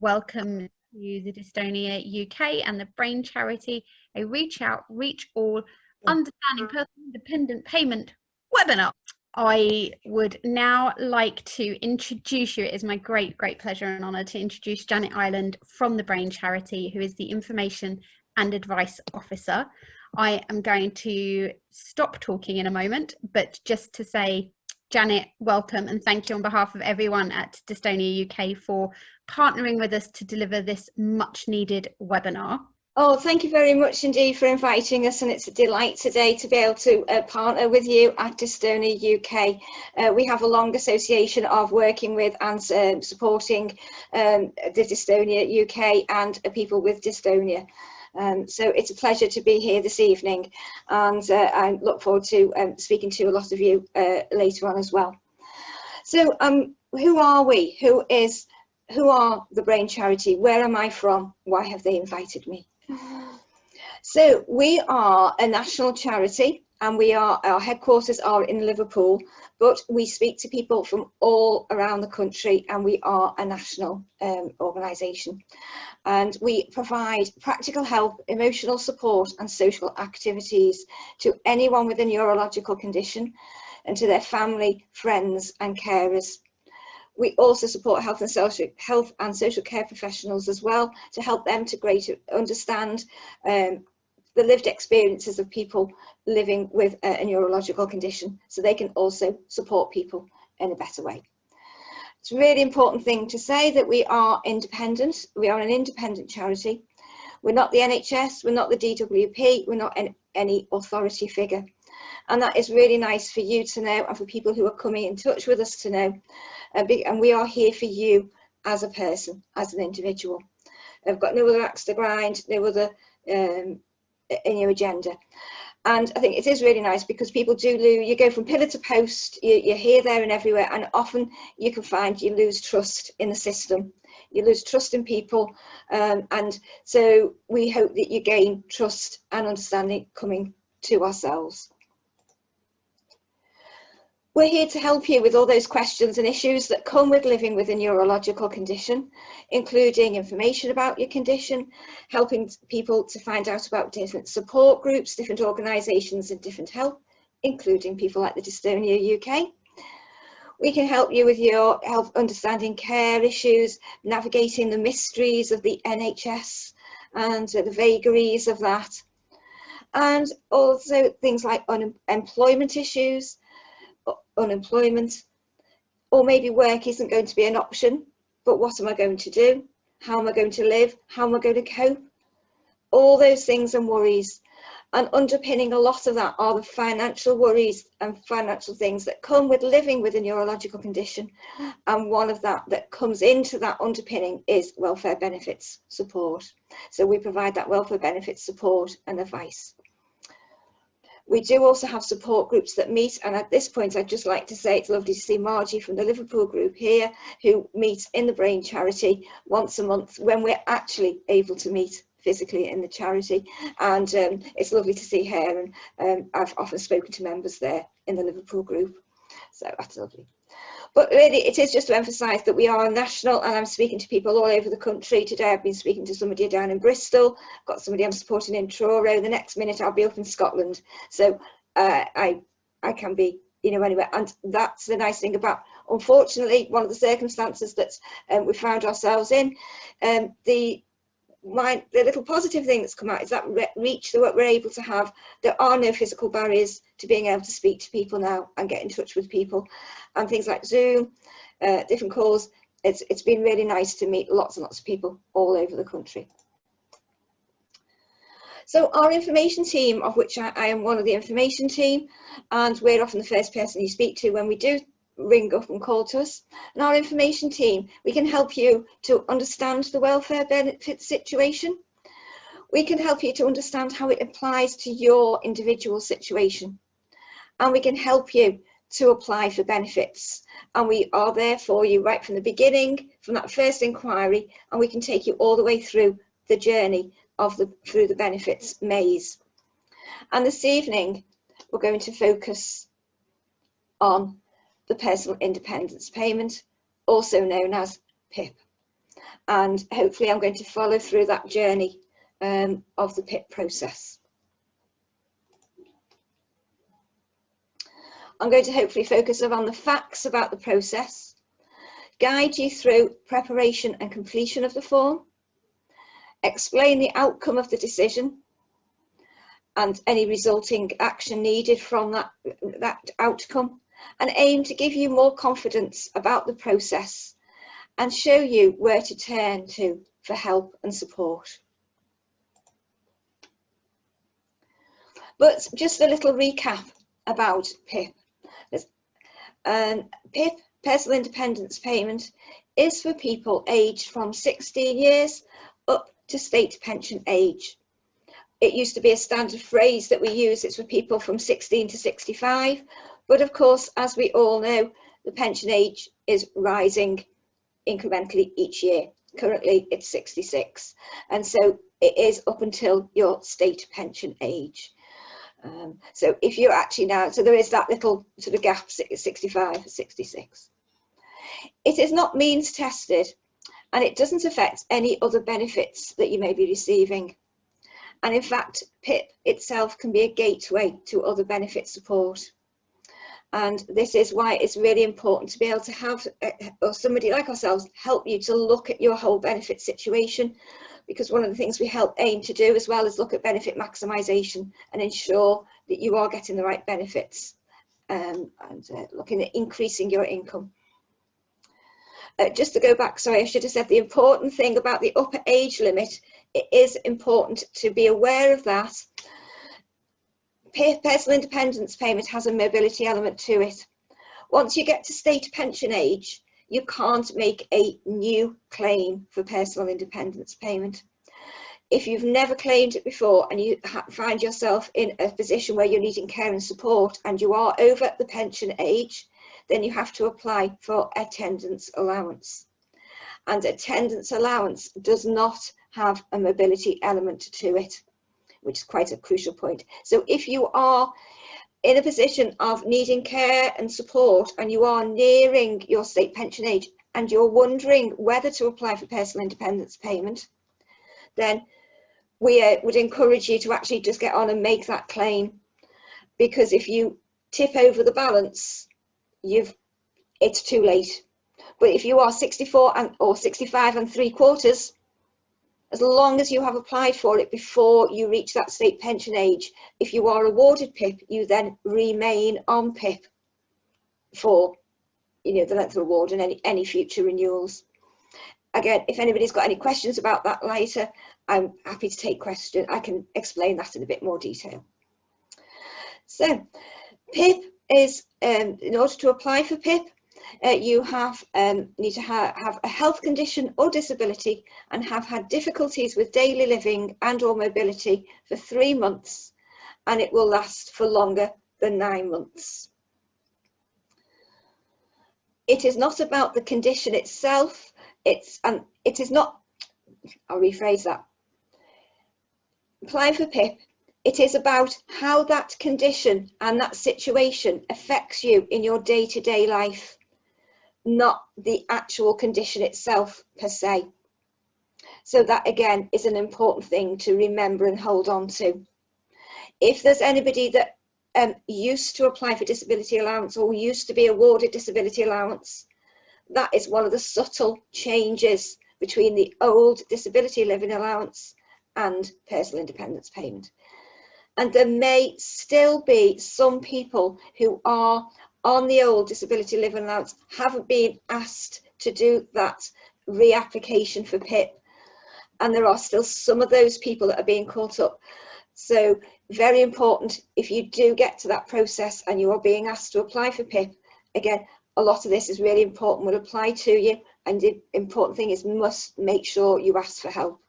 Welcome to the Dystonia UK and the Brain Charity, a reach out, reach all, understanding personal independent payment webinar. I would now like to introduce you. It is my great pleasure and honour to introduce Janet Ireland from the Brain Charity, who is the Information and Advice Officer. I am going to stop talking in a moment, but just to say, Janet, welcome, and thank you on behalf of everyone at Dystonia UK for partnering with us to deliver this much needed webinar. Oh, thank you very much indeed for inviting us, and it's a delight today to be able to partner with you at Dystonia UK. We have a long association of working with and supporting the Dystonia UK and people with dystonia. So it's a pleasure to be here this evening, and I look forward to speaking to a lot of you later on as well. So who are we? Who are the Brain Charity? Where am I from? Why have they invited me? So we are a national charity, and our headquarters are in Liverpool, but we speak to people from all around the country, and we are a national organisation. And we provide practical help, emotional support and social activities to anyone with a neurological condition and to their family, friends and carers. We also support health and social care professionals as well, to help them to greater understand the lived experiences of people living with a neurological condition, so they can also support people in a better way. It's a really important thing to say that we are independent. We are an independent charity. We're not the NHS, we're not the DWP, we're not any authority figure. And that is really nice for you to know, and for people who are coming in touch with us to know. And we are here for you as a person, as an individual. I've got no other axe to grind, no other agenda. And I think it is really nice because people do lose, you go from pillar to post, you're here, there and everywhere, and often you can find you lose trust in the system. You lose trust in people, and so we hope that you gain trust and understanding coming to ourselves. We're here to help you with all those questions and issues that come with living with a neurological condition, including information about your condition, helping people to find out about different support groups, different organisations and different help, including people like the Dystonia UK. We can help you with your help understanding care issues, navigating the mysteries of the NHS and the vagaries of that, and also things like unemployment issues, unemployment, or maybe work isn't going to be an option, but what am I going to do? How am I going to live? How am I going to cope? All those things and worries. And underpinning a lot of that are the financial worries and financial things that come with living with a neurological condition. And one of that comes into that underpinning is welfare benefits support. So we provide that welfare benefits support and advice. We do also have support groups that meet, and at this point I'd just like to say it's lovely to see Margie from the Liverpool group here, who meets in the Brain Charity once a month when we're actually able to meet physically in the charity, and it's lovely to see her, and I've often spoken to members there in the Liverpool group, so that's lovely. But really, it is just to emphasise that we are national, and I'm speaking to people all over the country. Today I've been speaking to somebody down in Bristol, got somebody I'm supporting in Truro, the next minute I'll be up in Scotland. So I can be, anywhere, and that's the nice thing about, unfortunately, one of the circumstances that we found ourselves in. The little positive thing that's come out is that reach that we're able to have. There are no physical barriers to being able to speak to people now and get in touch with people, and things like Zoom, different calls. It's been really nice to meet lots and lots of people all over the country. So our information team, of which I am one of the information team, and we're often the first person you speak to when we do ring up and call to us. And our information team, we can help you to understand the welfare benefits situation. We can help you to understand how it applies to your individual situation. And we can help you to apply for benefits. And we are there for you right from the beginning, from that first inquiry, and we can take you all the way through the journey of through the benefits maze. And this evening, we're going to focus on the personal independence payment, also known as PIP. and hopefully I'm going to follow through that journey of the PIP process. I'm going to hopefully focus on the facts about the process, guide you through preparation and completion of the form, explain the outcome of the decision and any resulting action needed from that outcome, and aim to give you more confidence about the process and show you where to turn to for help and support. But just a little recap about PIP. PIP, Personal Independence Payment, is for people aged from 16 years up to state pension age. It used to be a standard phrase that we use, it's for people from 16 to 65, but of course, as we all know, the pension age is rising incrementally each year. Currently it's 66, and so it is up until your state pension age. So if you're actually now, so there is that little sort of gap, 65, 66. It is not means tested, and it doesn't affect any other benefits that you may be receiving. And in fact, PIP itself can be a gateway to other benefit support. And this is why it's really important to be able to have or somebody like ourselves help you to look at your whole benefit situation, because one of the things we aim to do as well is look at benefit maximisation and ensure that you are getting the right benefits and looking at increasing your income. Just to go back, sorry, I should have said the important thing about the upper age limit, it is important to be aware of that. Personal independence payment has a mobility element to it. Once you get to state pension age, you can't make a new claim for personal independence payment. If you've never claimed it before and you find yourself in a position where you're needing care and support and you are over the pension age, then you have to apply for attendance allowance. And attendance allowance does not have a mobility element to it, which is quite a crucial point. So if you are in a position of needing care and support and you are nearing your state pension age and you're wondering whether to apply for personal independence payment, then we would encourage you to actually just get on and make that claim, because if you tip over the balance, it's too late. But if you are 64 or 65 and 3/4, as long as you have applied for it before you reach that state pension age, if you are awarded PIP, you then remain on PIP for the length of award and any future renewals. Again, if anybody's got any questions about that later, I'm happy to take questions. I can explain that in a bit more detail. So PIP is, in order to apply for PIP, you need to have a health condition or disability and have had difficulties with daily living and or mobility for 3 months, and it will last for longer than 9 months. It is not about the condition itself. It is not, I'll rephrase that. Applying for PIP, it is about how that condition and that situation affects you in your day-to-day life, not the actual condition itself per se. So that again is an important thing to remember and hold on to. If there's anybody that used to apply for disability allowance or used to be awarded disability allowance, that is one of the subtle changes between the old disability living allowance and personal independence payment. And there may still be some people who are on the old disability living allowance, haven't been asked to do that reapplication for PIP, and there are still some of those people that are being caught up. So very important, if you do get to that process and you are being asked to apply for PIP, again, a lot of this is really important, will apply to you, and the important thing is must make sure you ask for help.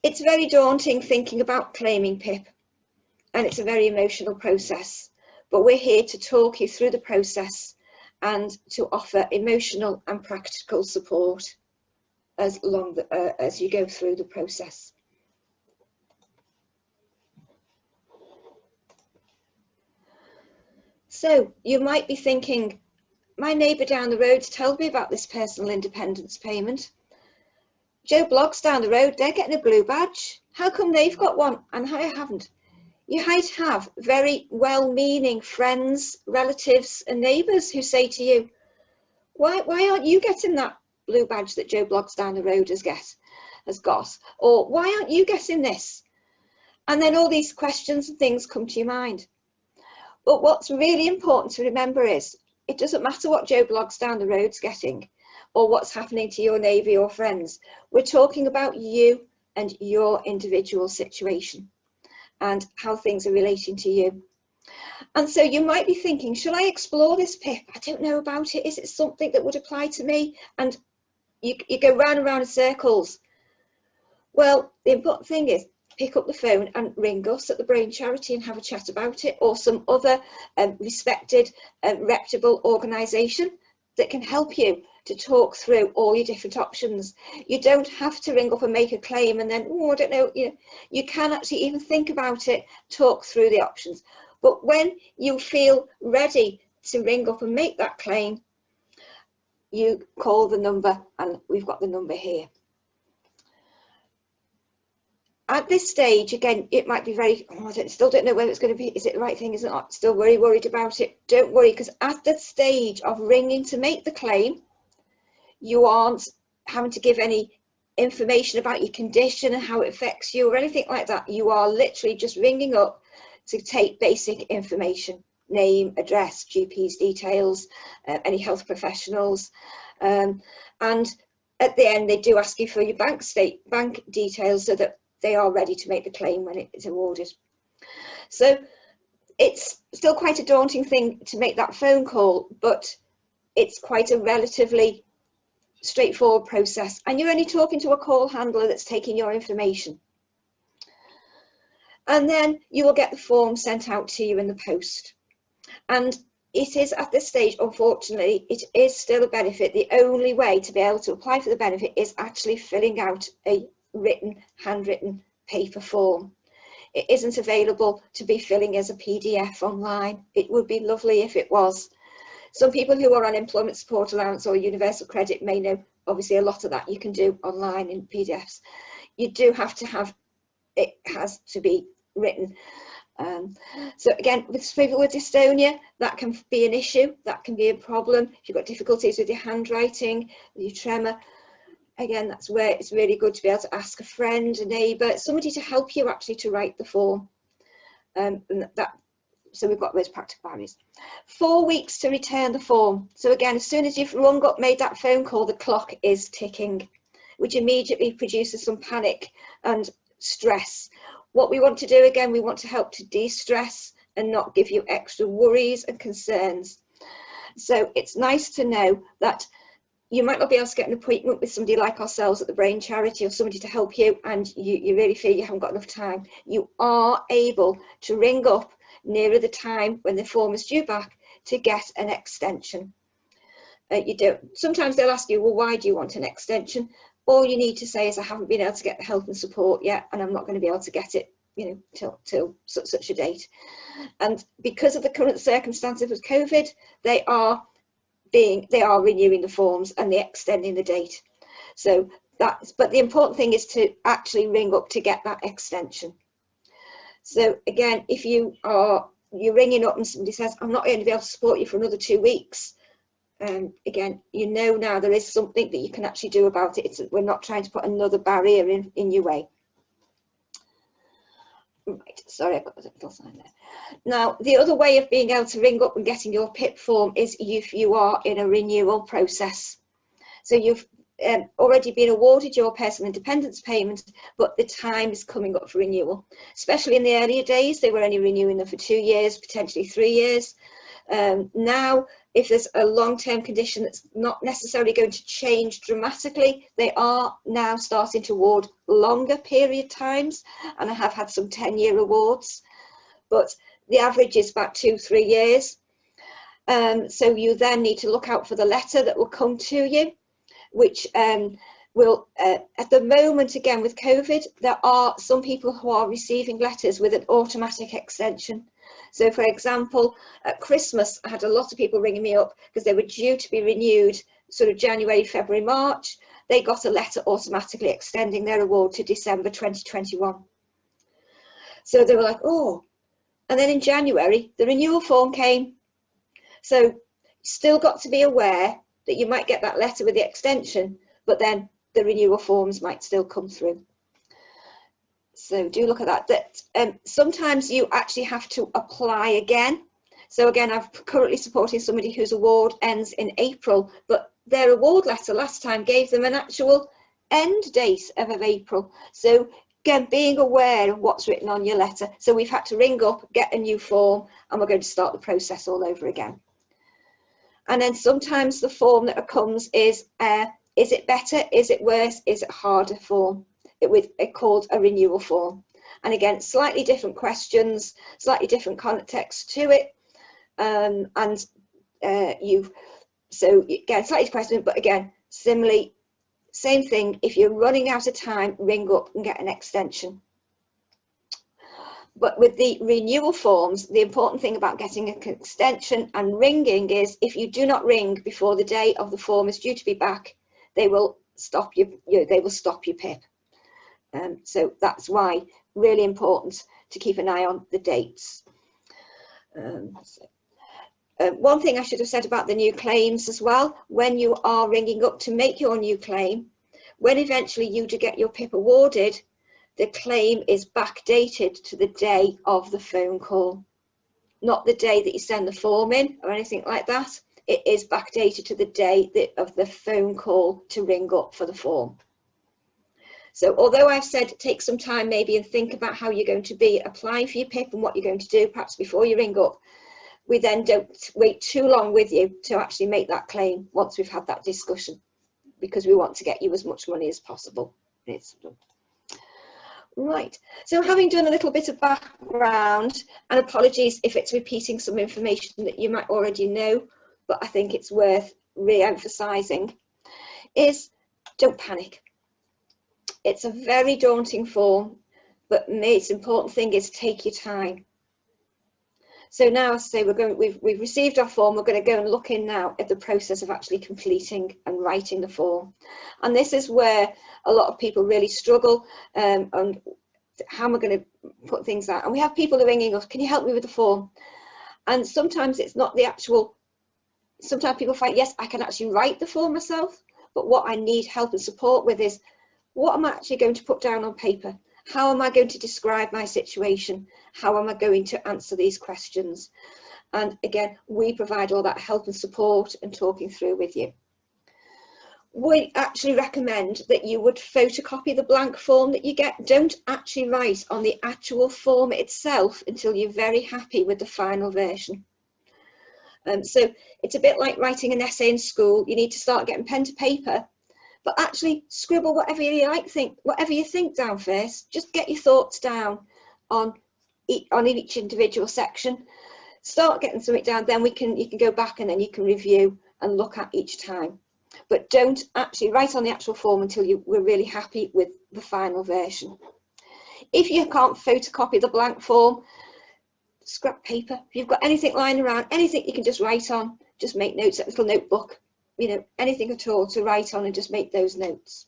It's very daunting thinking about claiming PIP, and it's a very emotional process, but we're here to talk you through the process and to offer emotional and practical support as you go through the process. So you might be thinking, my neighbour down the road told me about this personal independence payment. Joe Bloggs down the road, they're getting a blue badge. How come they've got one and I haven't? You might have very well-meaning friends, relatives and neighbours who say to you, why aren't you getting that blue badge that Joe Bloggs down the road has got? Or why aren't you getting this? And then all these questions and things come to your mind. But what's really important to remember is it doesn't matter what Joe Bloggs down the road's getting or what's happening to your neighbour or friends. We're talking about you and your individual situation and how things are relating to you. And so you might be thinking, shall I explore this PIP? I don't know about it. Is it something that would apply to me? And you go round and round in circles. Well, the important thing is pick up the phone and ring us at the Brain Charity and have a chat about it, or some other respected, reputable organisation that can help you to talk through all your different options. You don't have to ring up and make a claim and then, oh, I don't know, you can actually even think about it, talk through the options. But when you feel ready to ring up and make that claim, you call the number, and we've got the number here. At this stage, again, it might be very, still don't know whether it's going to be, is it the right thing, is it not? Still very worried about it. Don't worry, because at the stage of ringing to make the claim, you aren't having to give any information about your condition and how it affects you or anything like that. You are literally just ringing up to take basic information, name, address, GP's details, any health professionals. And at the end, they do ask you for your bank details so that they are ready to make the claim when it is awarded. So it's still quite a daunting thing to make that phone call, but it's quite a relatively straightforward process. And you're only talking to a call handler that's taking your information. And then you will get the form sent out to you in the post. And it is at this stage, unfortunately, it is still a benefit. The only way to be able to apply for the benefit is actually filling out a handwritten paper form. It isn't available to be filling as a PDF online. It would be lovely if it was. Some people who are on employment support allowance or universal credit may know, obviously, a lot of that you can do online in PDFs. You do have to have, it has to be written. So again, with people with dystonia, that can be an issue, that can be a problem. If you've got difficulties with your handwriting, with your tremor, again, that's where it's really good to be able to ask a friend, a neighbour, somebody to help you actually to write the form. So we've got those practical barriers. 4 weeks to return the form. So again, as soon as you've rung up, made that phone call, the clock is ticking, which immediately produces some panic and stress. What we want to do, again, we want to help to de-stress and not give you extra worries and concerns. So it's nice to know that you might not be able to get an appointment with somebody like ourselves at the Brain Charity or somebody to help you, and you really feel you haven't got enough time. You are able to ring up nearer the time when the form is due back to get an extension. Sometimes they'll ask you, well, why do you want an extension? All you need to say is, I haven't been able to get the help and support yet, and I'm not going to be able to get it, till such a date. And because of the current circumstances with COVID, they are renewing the forms and they're extending the date. So but the important thing is to actually ring up to get that extension. So again, if you're ringing up and somebody says, I'm not going to be able to support you for another 2 weeks, again, now there is something that you can actually do about it. We're not trying to put another barrier in your way. Right, sorry, I've got a little sign there. Now, the other way of being able to ring up and getting your PIP form is if you are in a renewal process. So you've already been awarded your personal independence payment, but the time is coming up for renewal. Especially in the earlier days, they were only renewing them for 2 years, potentially 3 years. Now, if there's a long-term condition that's not necessarily going to change dramatically, they are now starting to award longer period times, and I have had some 10-year awards, but the average is about 2-3 years. So you then need to look out for the letter that will come to you, which will, at the moment, again with COVID, there are some people who are receiving letters with an automatic extension. So for example, at Christmas, I had a lot of people ringing me up because they were due to be renewed sort of January, February, March. They got a letter automatically extending their award to December 2021. So they were like, oh, and then in January, the renewal form came. So still got to be aware that you might get that letter with the extension, but then the renewal forms might still come through. So do look at that. Sometimes you actually have to apply again. So again, I'm currently supporting somebody whose award ends in April, but their award letter last time gave them an actual end date of April. So again, being aware of what's written on your letter. So we've had to ring up, get a new form, and we're going to start the process all over again. And then sometimes the form that comes is it better, is it worse, is it harder form? It's called a renewal form. And again, slightly different questions, slightly different context to it. So again, slightly question, but again, similarly, same thing. If you're running out of time, ring up and get an extension. But with the renewal forms, the important thing about getting an extension and ringing is if you do not ring before the day of the form is due to be back, they will stop your PIP. So that's why really important to keep an eye on the dates. One thing I should have said about the new claims as well, when you are ringing up to make your new claim, when eventually you do get your PIP awarded, the claim is backdated to the day of the phone call, not the day that you send the form in or anything like that. It is backdated to the day of the phone call to ring up for the form. So although I've said take some time maybe and think about how you're going to be applying for your PIP and what you're going to do perhaps before you ring up, we then don't wait too long with you to actually make that claim once we've had that discussion, because we want to get you as much money as possible. Right, so having done a little bit of background, and apologies if it's repeating some information that you might already know, but I think it's worth re-emphasising, is don't panic. It's a very daunting form, but the most important thing is take your time. So now, as I say, we've received our form, we're going to go and look in now at the process of actually completing and writing the form. And this is where a lot of people really struggle and how am I going to put things out. And we have people ringing us, can you help me with the form? And sometimes it's not the actual, sometimes people find, yes, I can actually write the form myself, but what I need help and support with is, what am I actually going to put down on paper? How am I going to describe my situation? How am I going to answer these questions? And again, we provide all that help and support and talking through with you. We actually recommend that you would photocopy the blank form that you get. Don't actually write on the actual form itself until you're very happy with the final version. So it's a bit like writing an essay in school. You need to start getting pen to paper, but actually scribble whatever you like, whatever you think down first. Just get your thoughts down on each individual section. Start getting something down, then you can go back and then you can review and look at each time. But don't actually write on the actual form until we're really happy with the final version. If you can't photocopy the blank form, scrap paper. If you've got anything lying around, anything you can just write on, just make notes, a little notebook, you know, anything at all to write on and just make those notes.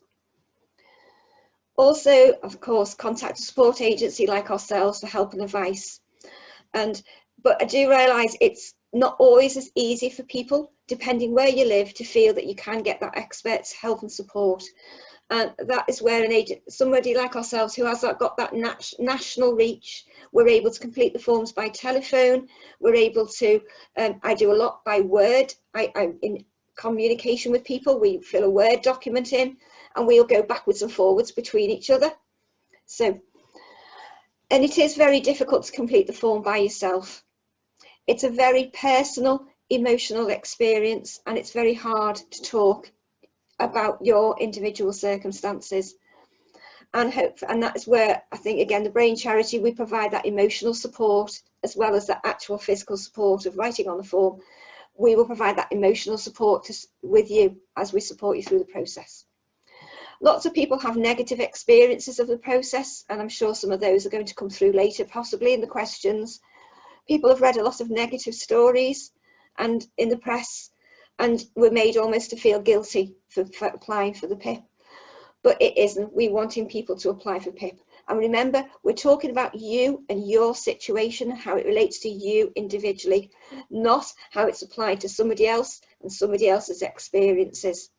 Also, of course, contact a support agency like ourselves for help and advice. But I do realise it's not always as easy for people, depending where you live, to feel that you can get that expert's help and support. And that is where somebody like ourselves who has got that national reach, we're able to complete the forms by telephone. We're able to, I do a lot by word. I'm in communication with people. We fill a Word document in and we'll go backwards and forwards between each other. So, and it is very difficult to complete the form by yourself. It's a very personal, emotional experience, and it's very hard to talk about your individual circumstances. And that is where I think, again, the Brain Charity, we provide that emotional support as well as that actual physical support of writing on the form. We will provide that emotional support with you as we support you through the process. Lots of people have negative experiences of the process, and I'm sure some of those are going to come through later, possibly in the questions. people have read a lot of negative stories and in the press, and we're made almost to feel guilty for applying for the PIP. But it isn't. We're wanting people to apply for PIP. And remember, we're talking about you and your situation, how it relates to you individually, not how it's applied to somebody else and somebody else's experiences.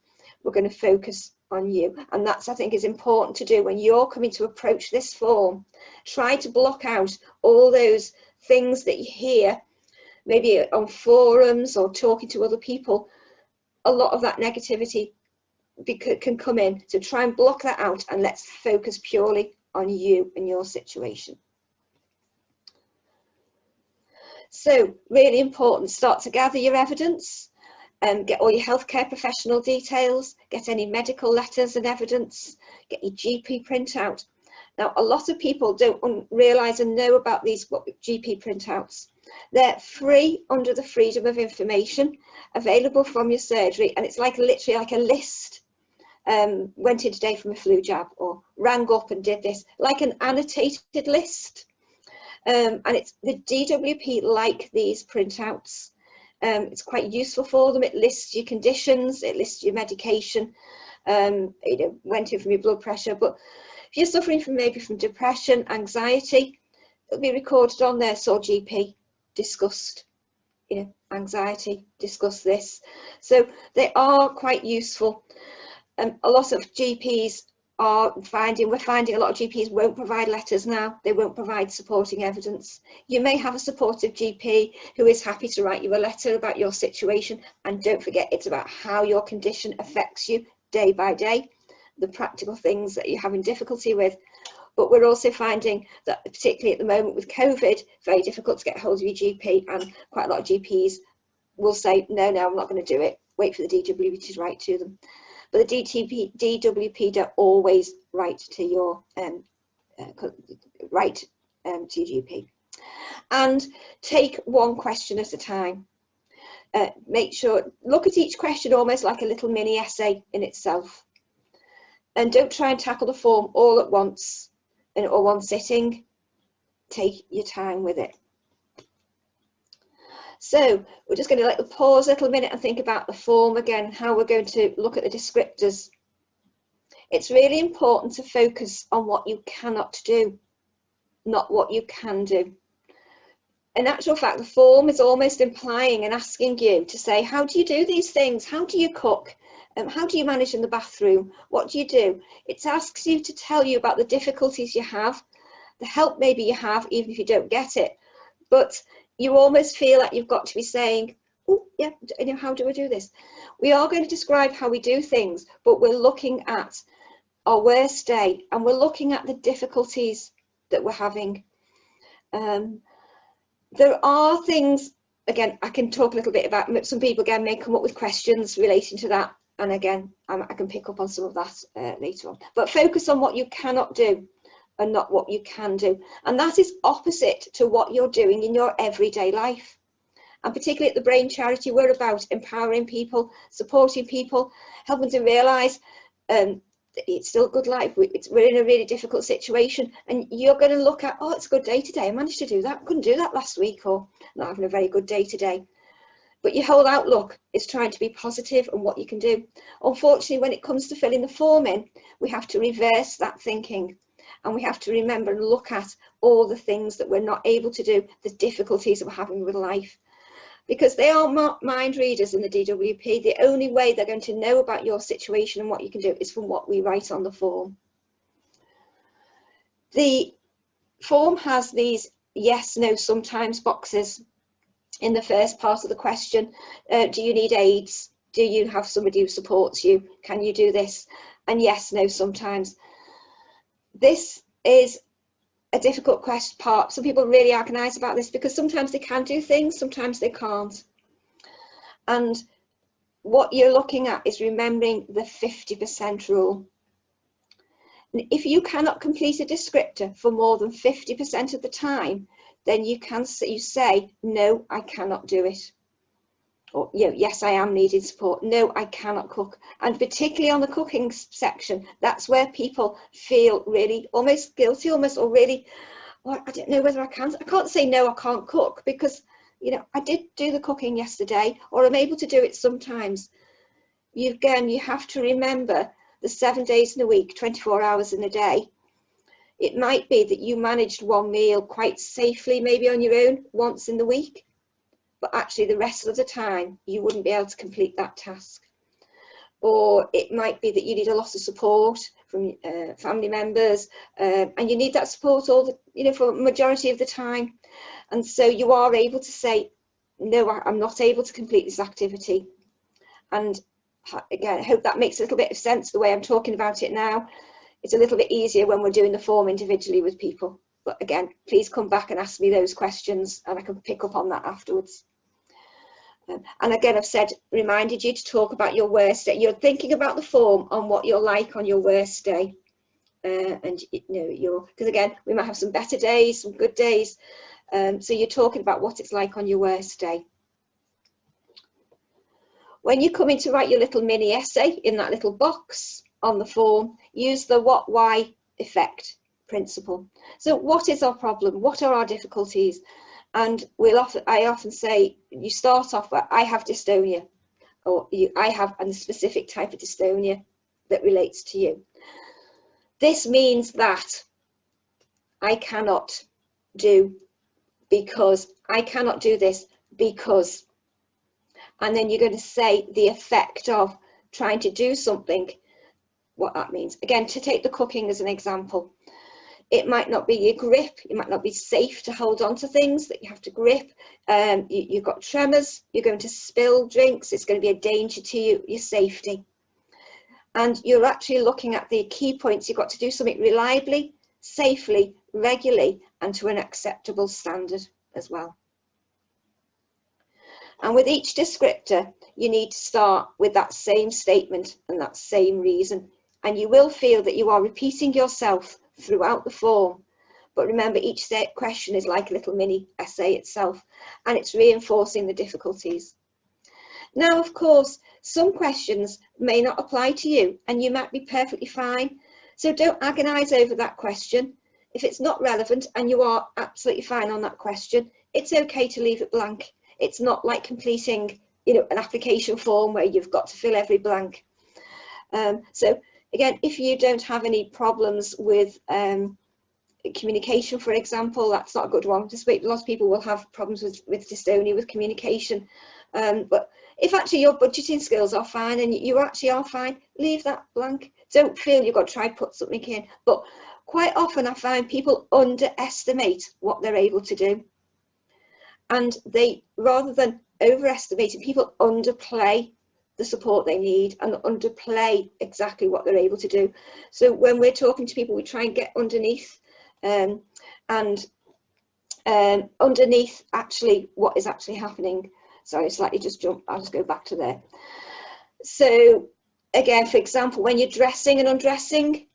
We're going to focus on you. And that's, I think, is important to do when you're coming to approach this form. Try to block out all those things that you hear, maybe on forums or talking to other people. A lot of that negativity can come in, so try and block that out and let's focus purely on you and your situation. So really important, start to gather your evidence and get all your healthcare professional details, get any medical letters and evidence, get your GP printout. Now, a lot of people don't realise and know about these GP printouts. They're free under the Freedom of Information, available from your surgery, and it's like literally like a list. Went in today from a flu jab, or rang up and did this, like an annotated list. And it's the DWP like these printouts. It's quite useful for them. It lists your conditions, it lists your medication, you know, went in from your blood pressure. But if you're suffering from maybe from depression, anxiety, it'll be recorded on there. Saw GP, discussed, you know, anxiety, discuss this. So they are quite useful. A lot of GPs we're finding a lot of GPs won't provide letters now. They won't provide supporting evidence. You may have a supportive GP who is happy to write you a letter about your situation, and don't forget, it's about how your condition affects you day by day, the practical things that you're having difficulty with. But we're also finding that, particularly at the moment with COVID, very difficult to get hold of your GP, and quite a lot of GPs will say, no, I'm not going to do it. Wait for the DWP to write to them. But the DWP don't always write to your to your GP. And take one question at a time. Make sure, look at each question almost like a little mini essay in itself. And don't try and tackle the form all at once or one sitting. Take your time with it. So we're just going to pause a little minute and think about the form again, how we're going to look at the descriptors. It's really important to focus on what you cannot do, not what you can do. In actual fact, the form is almost implying and asking you to say, how do you do these things? How do you cook? How do you manage in the bathroom? What do you do? It asks you to tell you about the difficulties you have, the help maybe you have, even if you don't get it. But you almost feel like you've got to be saying, oh, yeah, how do I do this? We are going to describe how we do things, but we're looking at our worst day and we're looking at the difficulties that we're having. There are things, again, I can talk a little bit about, some people again may come up with questions relating to that. And again, I can pick up on some of that later on. But focus on what you cannot do and not what you can do. And that is opposite to what you're doing in your everyday life. And particularly at the Brain Charity, we're about empowering people, supporting people, helping them to realise it's still a good life. We're in a really difficult situation, and you're going to look at, oh, it's a good day today. I managed to do that. I couldn't do that last week, or not having a very good day today. But your whole outlook is trying to be positive and what you can do. Unfortunately, when it comes to filling the form in, we have to reverse that thinking. And we have to remember and look at all the things that we're not able to do, the difficulties that we're having with life. Because they are mind readers in the DWP. The only way they're going to know about your situation and what you can do is from what we write on the form. The form has these yes, no, sometimes boxes in the first part of the question. Do you need aids? Do you have somebody who supports you? Can you do this? And yes, no, sometimes. This is a difficult question part. Some people really agonize about this because sometimes they can do things, sometimes they can't. And what you're looking at is remembering the 50% rule. And if you cannot complete a descriptor for more than 50% of the time, then you say, no, I cannot do it. Or, yes, I am needing support. No, I cannot cook. And particularly on the cooking section, that's where people feel really almost guilty, or really, Or I don't know whether I can't say no, I can't cook, because, you know, I did do the cooking yesterday, or I'm able to do it sometimes. You have to remember the 7 days in a week, 24 hours in a day. It might be that you managed one meal quite safely, maybe on your own, once in the week, but actually the rest of the time you wouldn't be able to complete that task. Or it might be that you need a lot of support from family members, and you need that support for a majority of the time. And so you are able to say, no, I'm not able to complete this activity. And again, I hope that makes a little bit of sense the way I'm talking about it now. It's a little bit easier when we're doing the form individually with people. But again, please come back and ask me those questions, and I can pick up on that afterwards. And again, I've reminded you to talk about your worst day. You're thinking about the form on what you're like on your worst day. And you know, because again, we might have some better days, some good days. So you're talking about what it's like on your worst day. When you come in to write your little mini essay in that little box on the form, use the what, why, effect principle. So what is our problem? What are our difficulties? And I often say, you start off with, I have dystonia, or I have a specific type of dystonia that relates to you. This means that I cannot do because, I cannot do this because, and then you're going to say the effect of trying to do something, what that means. Again, to take the cooking as an example, it might not be your grip, it might not be safe to hold on to things that you have to grip. You've got tremors, you're going to spill drinks, it's going to be a danger to you, your safety. And you're actually looking at the key points. You've got to do something reliably, safely, regularly, and to an acceptable standard as well. And with each descriptor, you need to start with that same statement and that same reason. And you will feel that you are repeating yourself throughout the form. But remember, each question is like a little mini essay itself, and it's reinforcing the difficulties. Now, of course, some questions may not apply to you, and you might be perfectly fine. So don't agonise over that question. If it's not relevant and you are absolutely fine on that question, it's okay to leave it blank. It's not like completing, you know, an application form where you've got to fill every blank. So again, if you don't have any problems with communication, for example, that's not a good one. Just wait, a lot of people will have problems with dystonia, with communication. But if actually your budgeting skills are fine and you actually are fine, leave that blank. Don't feel you've got to try and put something in. But quite often I find people underestimate what they're able to do. And they, rather than overestimating, people underplay the support they need and underplay exactly what they're able to do. So when we're talking to people, we try and get underneath underneath actually what is actually happening. Sorry, slightly just jump, I'll just go back to there. So again, for example, when you're dressing and undressing,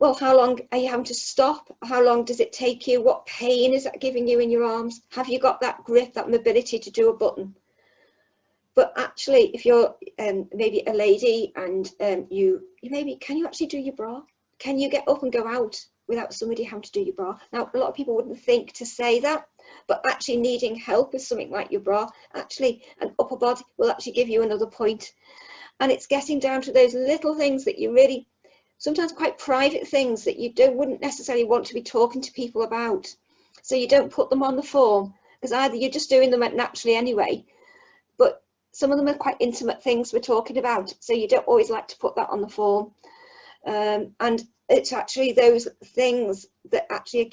well, how long are you having to stop? How long does it take you? What pain is that giving you in your arms? Have you got that grip, that mobility to do a button? But actually, if you're maybe a lady and you maybe, can you actually do your bra? Can you get up and go out without somebody having to do your bra? Now, a lot of people wouldn't think to say that, but actually needing help with something like your bra, actually an upper body will actually give you another point. And it's getting down to those little things that you really, sometimes quite private things that you wouldn't necessarily want to be talking to people about. So you don't put them on the form, because either you're just doing them naturally anyway, but some of them are quite intimate things we're talking about. So you don't always like to put that on the form. And it's actually those things that actually are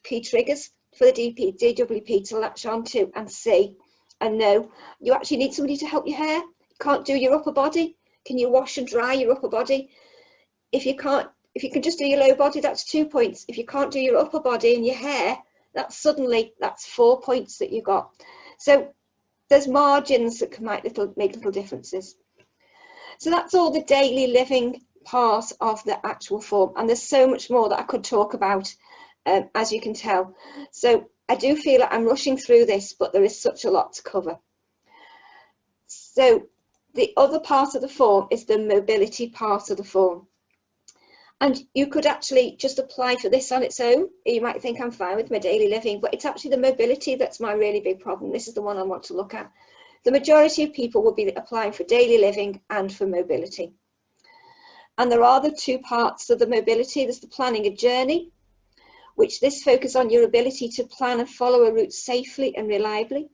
key triggers for the DWP to latch onto and see and know. You actually need somebody to help your hair. You can't do your upper body. Can you wash and dry your upper body? If you can just do your low body, that's 2 points. If you can't do your upper body and your hair, that's 4 points that you got. So there's margins that can make little differences. So that's all the daily living part of the actual form, and there's so much more that I could talk about, as you can tell. So I do feel like I'm rushing through this, but there is such a lot to cover. So the other part of the form is the mobility part of the form. And you could actually just apply for this on its own. You might think I'm fine with my daily living, but it's actually the mobility that's my really big problem. This is the one I want to look at. The majority of people will be applying for daily living and for mobility. And there are the two parts of the mobility. There's the planning a journey, which this focuses on your ability to plan and follow a route safely and reliably.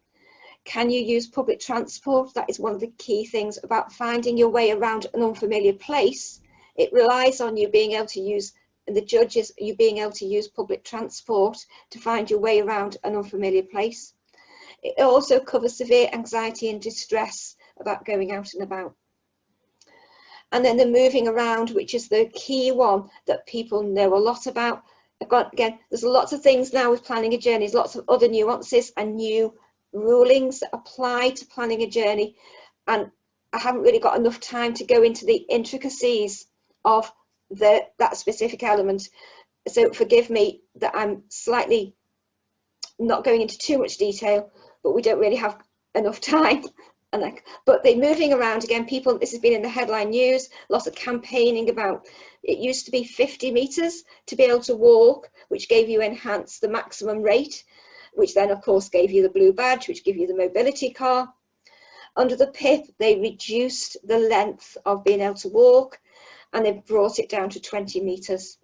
Can you use public transport? That is one of the key things about finding your way around an unfamiliar place. It relies on you being able to use, and the judges, you being able to use public transport to find your way around an unfamiliar place. It also covers severe anxiety and distress about going out and about. And then the moving around, which is the key one that people know a lot about. Again, there's lots of things now with planning a journey, there's lots of other nuances and new rulings that apply to planning a journey. And I haven't really got enough time to go into the intricacies of that specific element. So forgive me that I'm slightly not going into too much detail, but we don't really have enough time. But the moving around, again, people, this has been in the headline news, lots of campaigning about, it used to be 50 metres to be able to walk, which gave you enhanced the maximum rate, which then of course gave you the blue badge, which gave you the mobility car. Under the PIP, they reduced the length of being able to walk and they brought it down to 20 metres,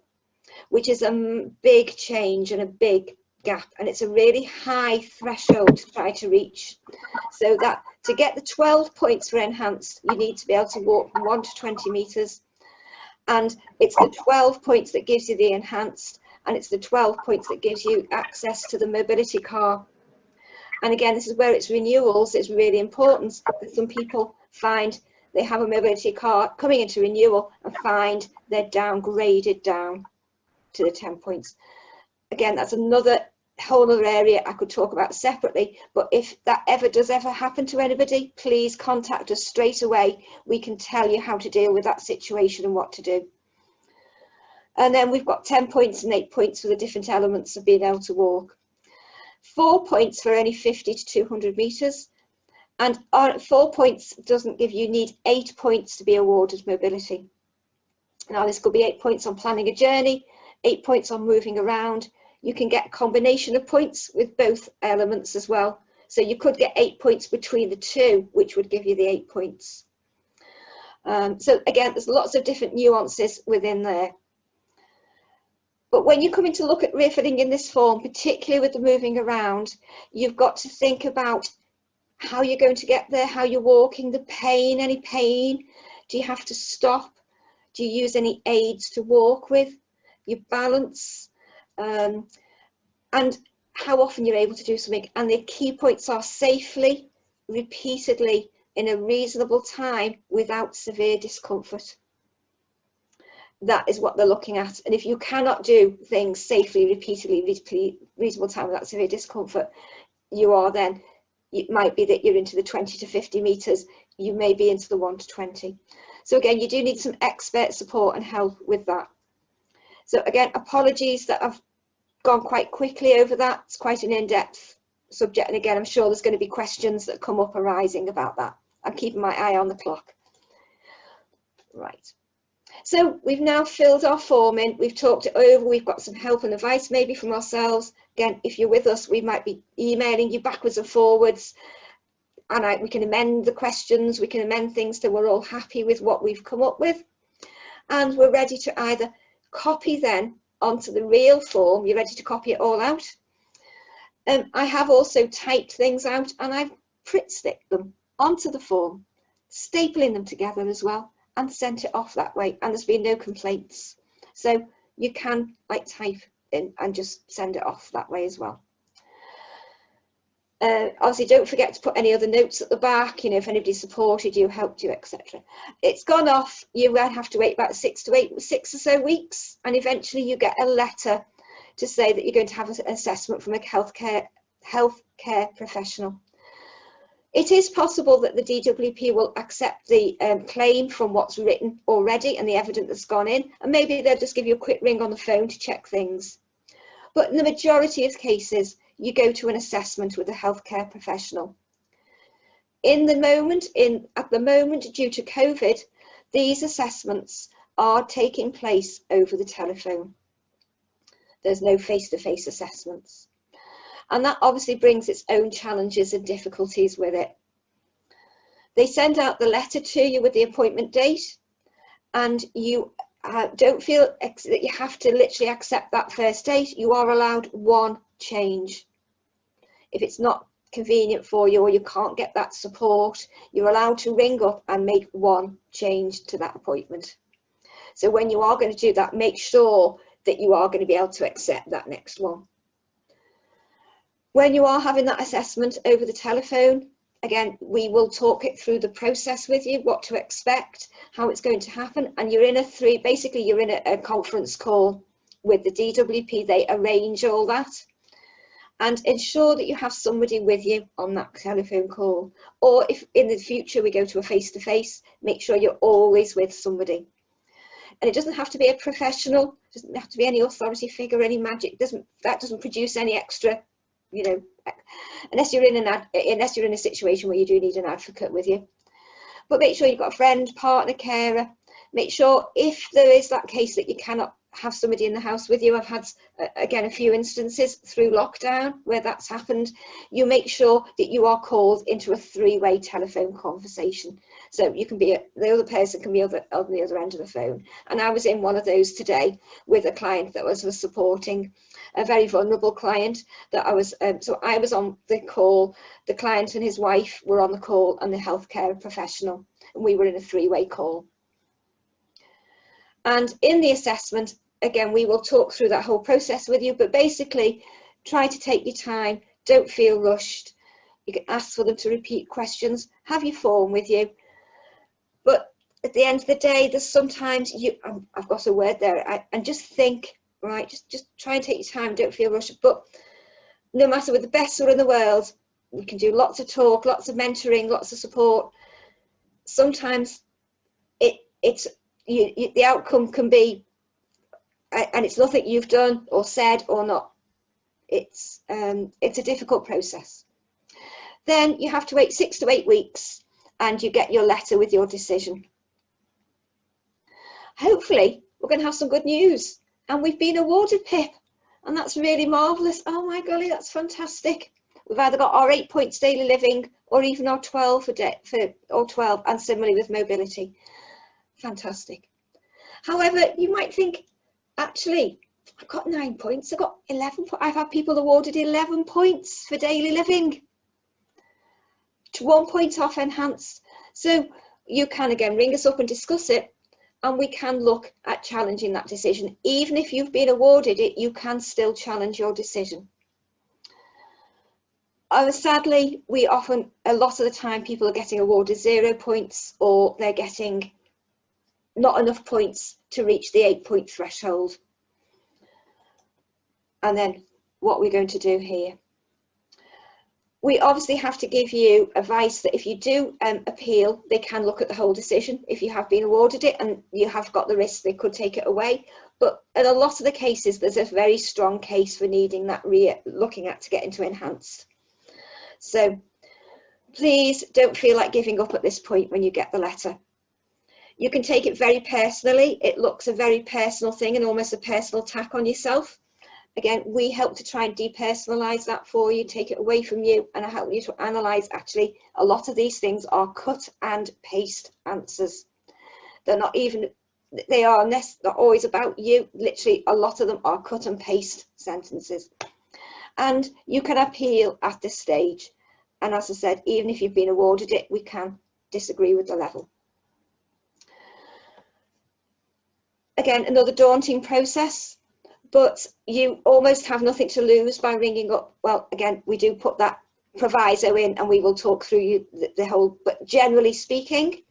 which is a big change and a big gap, and it's a really high threshold to try to reach. So that to get the 12 points for enhanced, you need to be able to walk from 1 to 20 metres, and it's the 12 points that gives you the enhanced, and it's the 12 points that gives you access to the mobility car. And again, this is where it's renewals, it's really important that some people find they have a mobility car coming into renewal and find they're downgraded down to the 10 points. Again, that's another whole other area I could talk about separately, but if that does ever happen to anybody, please contact us straight away. We can tell you how to deal with that situation and what to do. And then we've got 10 points and 8 points for the different elements of being able to walk. 4 points for any 50 to 200 metres. And 4 points doesn't give you, need 8 points to be awarded mobility. Now this could be 8 points on planning a journey, 8 points on moving around. You can get a combination of points with both elements as well. So you could get 8 points between the two, which would give you the 8 points. So again, there's lots of different nuances within there. But when you come in to look at refilling in this form, particularly with the moving around, you've got to think about how you're going to get there, how you're walking, the pain, any pain. Do you have to stop? Do you use any aids to walk with? Your balance, and how often you're able to do something. And the key points are safely, repeatedly, in a reasonable time without severe discomfort. That is what they're looking at. And if you cannot do things safely, repeatedly, reasonable time without severe discomfort, you are then, it might be that you're into the 20 to 50 metres, you may be into the 1 to 20. So again, you do need some expert support and help with that. So again, apologies that I've gone quite quickly over that. It's quite an in-depth subject. And again, I'm sure there's going to be questions that come up arising about that. I'm keeping my eye on the clock. Right. So we've now filled our form in, we've talked it over, we've got some help and advice maybe from ourselves. Again, if you're with us, we might be emailing you backwards and forwards, and we can amend the questions, we can amend things so we're all happy with what we've come up with. And we're ready to either copy then onto the real form, you're ready to copy it all out. I have also typed things out and I've print sticked them onto the form, stapling them together as well, and sent it off that way, and there's been no complaints. So you can type in and just send it off that way as well. Obviously don't forget to put any other notes at the back, you know, if anybody supported you, helped you, etc. It's gone off, you will have to wait about 6 or so weeks, and eventually you get a letter to say that you're going to have an assessment from a healthcare professional. It is possible that the DWP will accept the claim from what's written already and the evidence that's gone in, and maybe they'll just give you a quick ring on the phone to check things. But in the majority of cases, you go to an assessment with a healthcare professional. At the moment, due to COVID, these assessments are taking place over the telephone. There's no face-to-face assessments. And that obviously brings its own challenges and difficulties with it. They send out the letter to you with the appointment date, and you don't feel that you have to literally accept that first date. You are allowed one change. If it's not convenient for you or you can't get that support, you're allowed to ring up and make one change to that appointment. So when you are going to do that, make sure that you are going to be able to accept that next one. When you are having that assessment over the telephone, again, we will talk it through the process with you, what to expect, how it's going to happen, and you're in a conference call with the DWP. They arrange all that, and ensure that you have somebody with you on that telephone call. Or if in the future we go to a face-to-face, make sure you're always with somebody. And it doesn't have to be a professional, it doesn't have to be any authority figure, any magic. That doesn't produce any extra, you know, unless you're in a situation where you do need an advocate with you. But make sure you've got a friend, partner, carer. Make sure if there is that case that you cannot have somebody in the house with you. I've had, again, a few instances through lockdown where that's happened. You make sure that you are called into a three-way telephone conversation. So you can be, the other person can be on the other end of the phone. And I was in one of those today with a client that was supporting a very vulnerable client that I was, so I was on the call, the client and his wife were on the call, and the healthcare professional, and we were in a three-way call. And in the assessment, again, we will talk through that whole process with you, but basically try to take your time, don't feel rushed. You can ask for them to repeat questions, have your form with you. But at the end of the day, there's sometimes I've got a word there, and just think, right, just try and take your time, don't feel rushed. But no matter with the best one in the world, we can do lots of talk, lots of mentoring, lots of support. Sometimes the outcome can be, and it's nothing you've done or said or not. It's a difficult process. Then you have to wait 6 to 8 weeks, and you get your letter with your decision. Hopefully, we're going to have some good news, and we've been awarded PIP, and that's really marvellous. Oh my golly, that's fantastic. We've either got our 8 points daily living or even our 12 or 12, and similarly with mobility. Fantastic. However, you might think, actually, I've got 9 points, I've got 11 points. I've had people awarded 11 points for daily living, to 1 point off enhanced. So you can again ring us up and discuss it, and we can look at challenging that decision. Even if you've been awarded it, you can still challenge your decision. Sadly, a lot of the time, people are getting awarded 0 points, or they're getting not enough points to reach the 8-point threshold. And then what we're going to do here, we obviously have to give you advice that if you do appeal, they can look at the whole decision. If you have been awarded it and you have got the risk, they could take it away. But in a lot of the cases, there's a very strong case for needing that looking at to get into enhanced. So please don't feel like giving up at this point when you get the letter. You can take it very personally. It looks a very personal thing and almost a personal attack on yourself. Again, we help to try and depersonalize that for you, take it away from you, and help you to analyze. Actually, a lot of these things are cut and paste answers. They're not always about you. Literally, a lot of them are cut and paste sentences. And you can appeal at this stage. And as I said, even if you've been awarded it, we can disagree with the level. Again, another daunting process, but you almost have nothing to lose by ringing up. Well, again, we do put that proviso in, and we will talk through the whole, but generally speaking,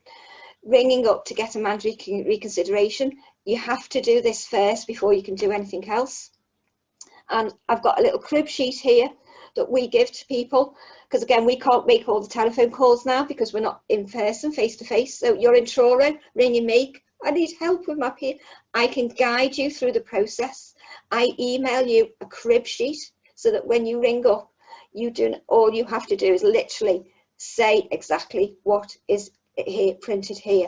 ringing up to get a mandatory reconsideration, you have to do this first before you can do anything else. And I've got a little crib sheet here that we give to people, because again, we can't make all the telephone calls now because we're not in person, face to face. So you're in Truro, ringing me, I need help with my PIP. I can guide you through the process. I email you a crib sheet so that when you ring up, all you have to do is literally say exactly what is here, printed here.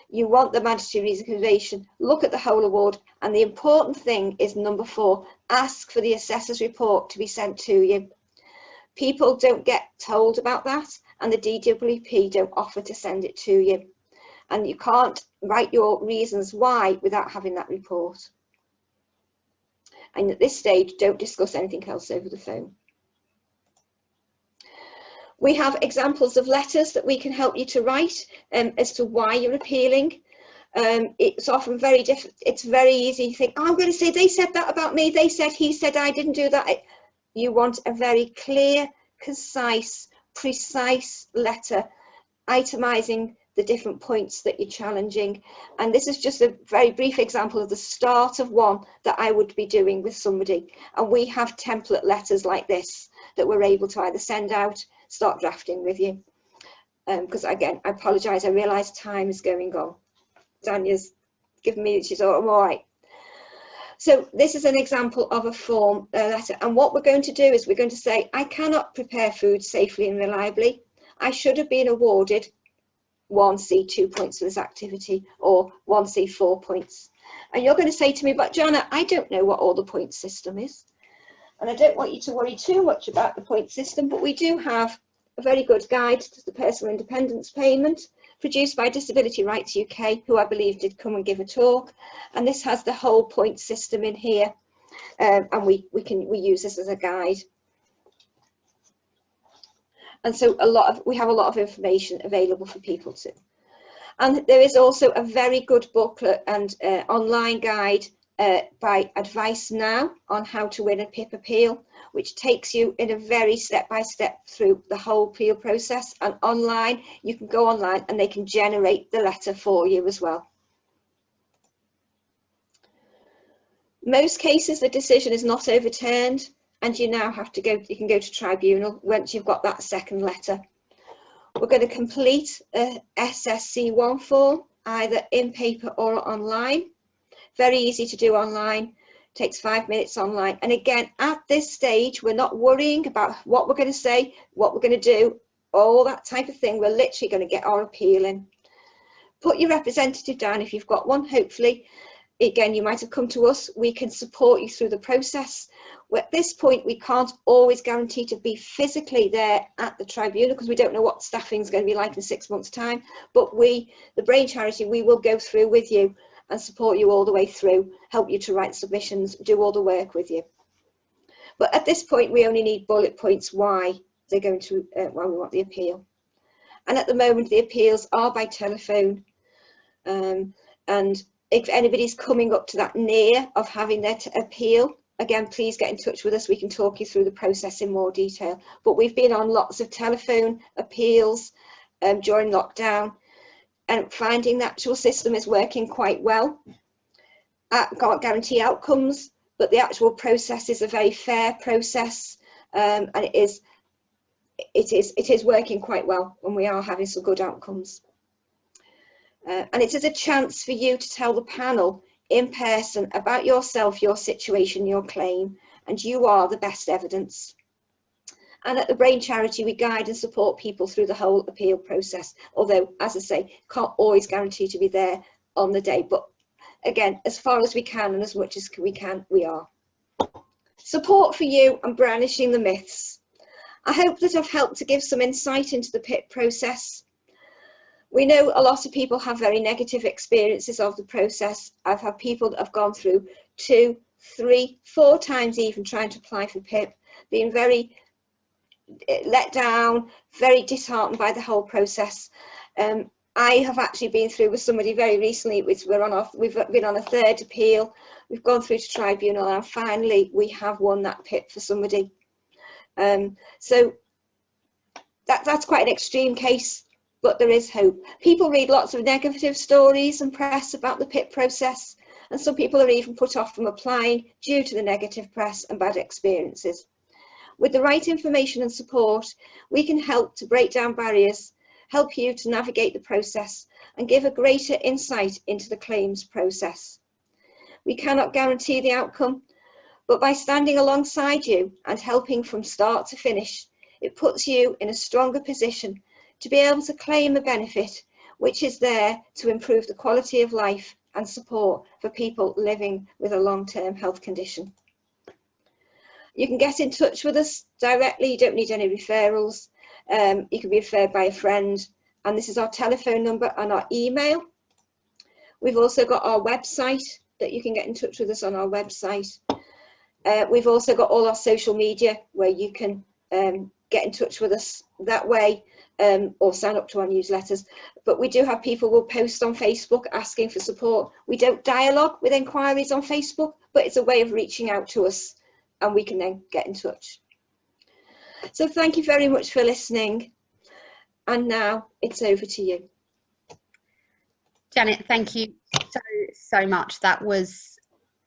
You want the mandatory reconsideration, look at the whole award, and the important thing is number 4, ask for the assessor's report to be sent to you. People don't get told about that, and the DWP don't offer to send it to you. And you can't write your reasons why without having that report. And at this stage, don't discuss anything else over the phone. We have examples of letters that we can help you to write as to why you're appealing. It's often very different. It's very easy to think, oh, I'm going to say they said that about me. They said, he said, I didn't do that. You want a very clear, concise, precise letter itemizing the different points that you're challenging. And this is just a very brief example of the start of one that I would be doing with somebody. And we have template letters like this that we're able to either send out, start drafting with you. Because again, I apologise, I realise time is going on. Danya's given me, she's all right. So this is an example of a form letter. And what we're going to do is we're going to say, I cannot prepare food safely and reliably. I should have been awarded 1C 2 points for this activity, or 1C 4 points. And you're going to say to me, but Joanna, I don't know what all the point system is. And I don't want you to worry too much about the point system, but we do have a very good guide to the personal independence payment produced by Disability Rights UK, who I believe did come and give a talk. And this has the whole point system in here. And we use this as a guide. And so we have a lot of information available for people too. And there is also a very good booklet and online guide by Advice Now on how to win a PIP appeal, which takes you in a very step-by-step through the whole appeal process. And online, you can go online and they can generate the letter for you as well. Most cases, the decision is not overturned, and you now have to go, you can go to tribunal once you've got that second letter. We're going to complete a SSC1 form, either in paper or online. Very easy to do online, takes 5 minutes online. And again, at this stage, we're not worrying about what we're going to say, what we're going to do, all that type of thing. We're literally going to get our appeal in. Put your representative down if you've got one, hopefully. Again, you might have come to us. We can support you through the process. At this point, we can't always guarantee to be physically there at the tribunal because we don't know what staffing is going to be like in 6 months' time. But we, the Brain Charity, we will go through with you and support you all the way through, help you to write submissions, do all the work with you. But at this point, we only need bullet points why they're going to, why we want the appeal. And at the moment, the appeals are by telephone. And if anybody's coming up to that near of having their appeal, again, please get in touch with us. We can talk you through the process in more detail. But we've been on lots of telephone appeals during lockdown, and finding the actual system is working quite well. Can't guarantee outcomes, but the actual process is a very fair process, and it is working quite well, and we are having some good outcomes. And it is a chance for you to tell the panel in person about yourself, your situation, your claim, and you are the best evidence. And at the Brain Charity, we guide and support people through the whole appeal process, although, as I say, can't always guarantee to be there on the day. But again, as far as we can and as much as we can, we are. Support for you and brandishing the myths. I hope that I've helped to give some insight into the PIP process. We know a lot of people have very negative experiences of the process. I've had people that have gone through 2, 3, 4 times even trying to apply for PIP, being very let down, very disheartened by the whole process. I have actually been through with somebody very recently, which we've been on a 3rd appeal. We've gone through to tribunal, and finally we have won that PIP for somebody. So that's quite an extreme case, but there is hope. People read lots of negative stories and press about the PIP process, and some people are even put off from applying due to the negative press and bad experiences. With the right information and support, we can help to break down barriers, help you to navigate the process, and give a greater insight into the claims process. We cannot guarantee the outcome, but by standing alongside you and helping from start to finish, it puts you in a stronger position to be able to claim a benefit which is there to improve the quality of life and support for people living with a long-term health condition. You can get in touch with us directly. You don't need any referrals. You can be referred by a friend, and this is our telephone number and our email. We've also got our website that you can get in touch with us on our website. We've also got all our social media where you can get in touch with us that way, or sign up to our newsletters. But we do have people who will post on Facebook asking for support. We don't dialogue with inquiries on Facebook, but it's a way of reaching out to us, and we can then get in touch. So thank you very much for listening. And now it's over to you. Janet, thank you so much. That was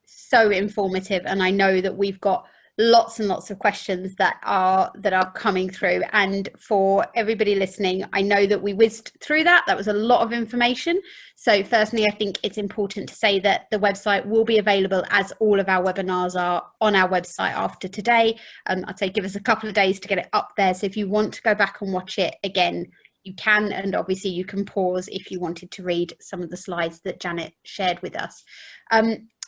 so informative, and I know that we've got lots and lots of questions that are coming through. And for everybody listening, I know that we whizzed through that. That was a lot of information. So firstly, I think it's important to say that the website will be available, as all of our webinars are, on our website after today. I'd say give us a couple of days to get it up there. So if you want to go back and watch it again, you can, and obviously you can pause if you wanted to read some of the slides that Janet shared with us.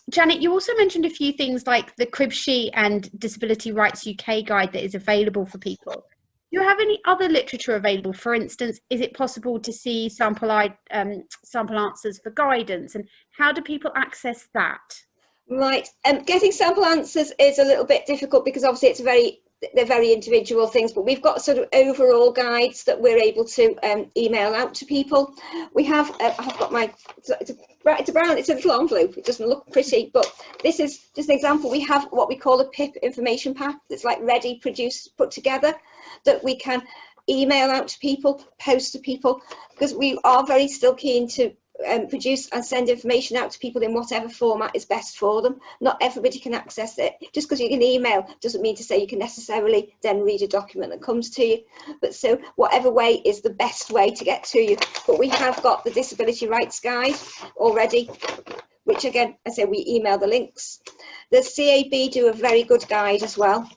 Janet, you also mentioned a few things like the crib sheet and Disability Rights UK guide that is available for people. Do you have any other literature available? For instance, is it possible to see sample answers for guidance, and how do people access that? Right, getting sample answers is a little bit difficult because obviously they're very individual things, but we've got sort of overall guides that we're able to email out to people. We have, I've got my, it's a brown, it's a little envelope, it doesn't look pretty, but this is just an example. We have what we call a PIP information pack that's like ready, produced, put together, that we can email out to people, post to people, because we are very still keen to produce and send information out to people in whatever format is best for them. Not everybody can access it. Just because you can email doesn't mean to say you can necessarily then read a document that comes to you. But so whatever way is the best way to get to you. But we have got the Disability Rights Guide already, which again, I say we email the links. The CAB do a very good guide as well.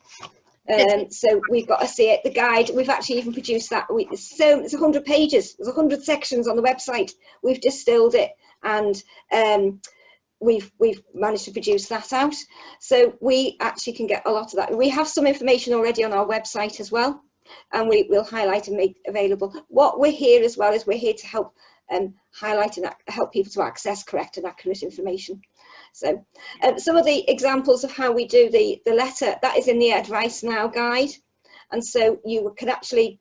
So we've got the guide. We've actually even produced that. It's 100 pages. There's 100 sections on the website. We've distilled it, and we've managed to produce that out. So we actually can get a lot of that. We have some information already on our website as well, and we will highlight and make available. What we're here as well is we're here to help highlight and help people to access correct and accurate information. So some of the examples of how we do the letter, that is in the Advice Now guide. And so you can actually,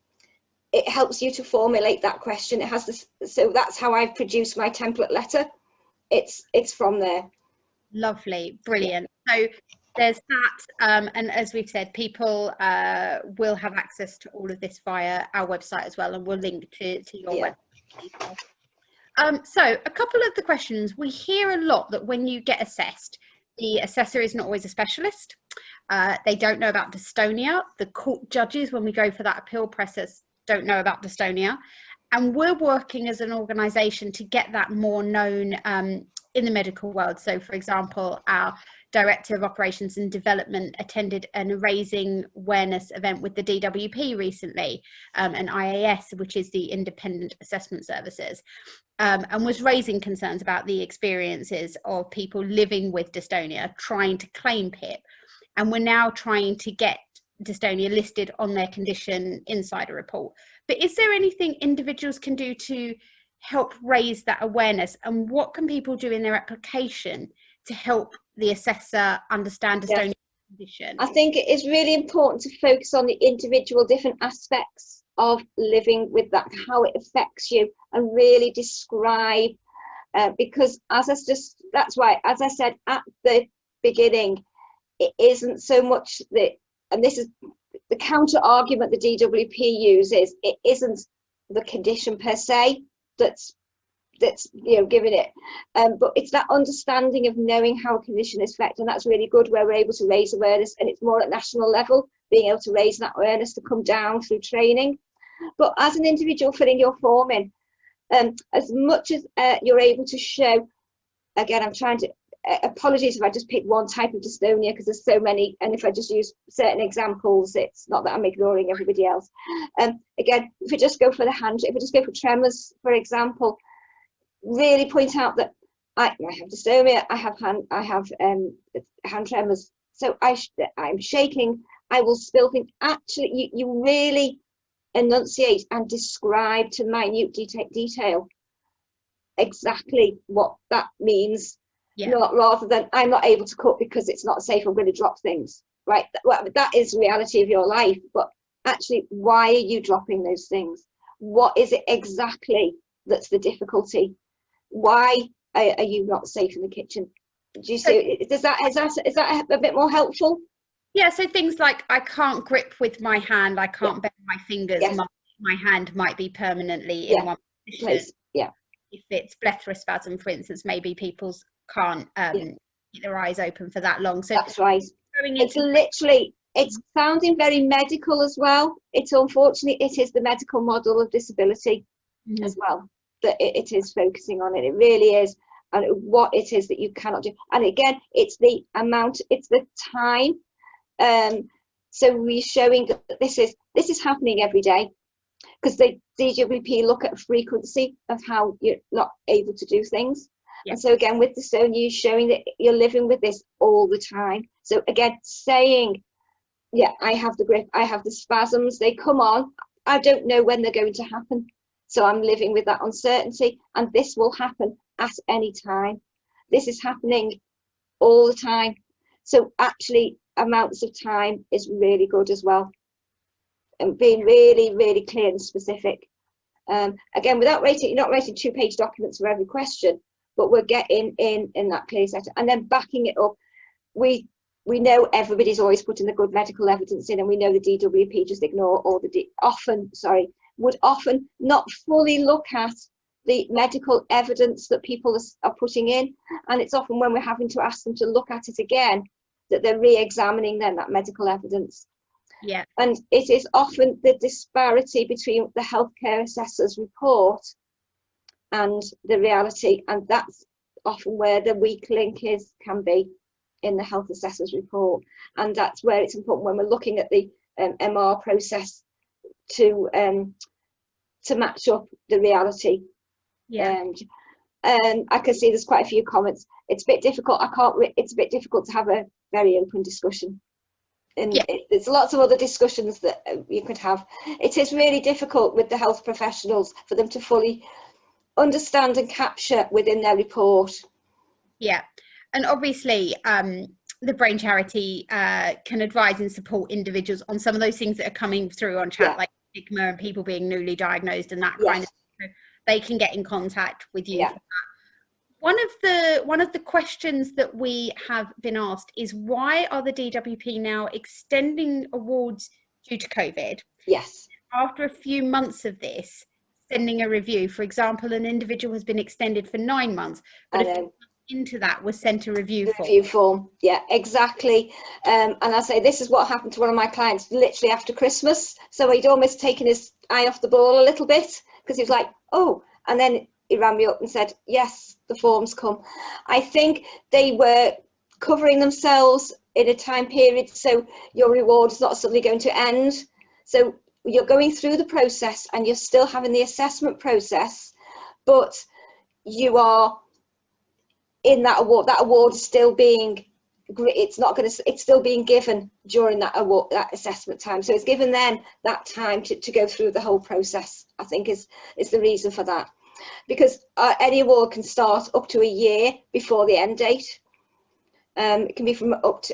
it helps you to formulate that question. It has this, so that's how I've produced my template letter. It's from there. Lovely, brilliant. So there's that, and as we've said, people will have access to all of this via our website as well, and we'll link to your website. So a couple of the questions, we hear a lot that when you get assessed, the assessor is not always a specialist. They don't know about dystonia. The court judges, when we go for that appeal process, don't know about dystonia. And we're working as an organisation to get that more known in the medical world. So, for example, our Director of Operations and Development attended a raising awareness event with the DWP recently, and IAS, which is the Independent Assessment Services, and was raising concerns about the experiences of people living with dystonia trying to claim PIP. And we're now trying to get dystonia listed on their condition insider report. But is there anything individuals can do to help raise that awareness, and what can people do in their application to help the assessor understand dystonia condition? I think it is really important to focus on the individual different aspects of living with that, how it affects you, and really describe, because that's why, as I said at the beginning, it isn't so much that, and this is the counter argument the DWP uses, it isn't the condition per se that's giving it, but it's that understanding of knowing how a condition is affected, and that's really good where we're able to raise awareness, and it's more at national level, being able to raise that awareness to come down through training. But as an individual filling your form in, as much as you're able to show, again, I'm trying to apologies if I just pick one type of dystonia, because there's so many, and if I just use certain examples, it's not that I'm ignoring everybody else. Again, if we just go for if we just go for tremors, for example, really point out that I have dystonia, I have hand tremors, so I'm shaking, I will spill things. Actually, you really enunciate and describe to minute detail exactly what that means. Not rather than I'm not able to cook because it's not safe, I'm going to drop things, right? Well, that is reality of your life, but actually, why are you dropping those things? What is it exactly that's the difficulty? Why are you not safe in the kitchen? Do you see? Is that a bit more helpful? Yeah, so things like I can't grip with my hand, I can't bend my fingers, Yes. my hand might be permanently in one position. Place. Yeah. If it's blepharospasm, for instance, maybe people can't keep their eyes open for that long. So that's right. It's literally, it's sounding very medical as well. It's unfortunately, it is the medical model of disability as well, that it is focusing on it. It really is. And what it is that you cannot do. And again, it's the amount, it's the time. So we're showing that this is happening every day, because the DWP look at frequency of how you're not able to do things. And so again, with dystonia, showing that you're living with this all the time. So again, saying, yeah, I have the grip, I have the spasms, they come on, I don't know when they're going to happen. So I'm living with that uncertainty, and this will happen at any time. This is happening all the time. So actually, amounts of time is really good as well, and being really, really clear and specific. Again, without writing, you're not writing 2-page documents for every question, but we're getting in that clear set, and then backing it up. We know everybody's always putting the good medical evidence in, and we know the DWP just ignore all would often not fully look at the medical evidence that people are putting in, and it's often when we're having to ask them to look at it again that they're re-examining then that medical evidence. Yeah. And it is often the disparity between the healthcare assessor's report and the reality, and that's often where the weak link can be in the health assessor's report. And that's where it's important when we're looking at the MR process to match up the reality. I can see there's quite a few comments. It's a bit difficult. It's a bit difficult to have a very open discussion. And there's lots of other discussions that you could have. It is really difficult with the health professionals for them to fully understand and capture within their report. Yeah, and obviously the Brain Charity can advise and support individuals on some of those things that are coming through on chat, like stigma and people being newly diagnosed and that kind of thing. They can get in contact with you for that. One of the questions that we have been asked is, why are the DWP now extending awards due to COVID? Yes. After a few months of this, sending a review. For example, an individual has been extended for 9 months, but a few months into that was sent a review form. Yeah, exactly. And I say this is what happened to one of my clients literally after Christmas. So he'd almost taken his eye off the ball a little bit, because he was like, oh, and then he rang me up and said, yes, the form's come. I think they were covering themselves in a time period, so your reward is not suddenly going to end. So you're going through the process and you're still having the assessment process, but you are in that award. That award is still being, it's still being given during that award, that assessment time. So it's given them that time to go through the whole process, I think is the reason for that. Because any award can start up to a year before the end date. It can be from up to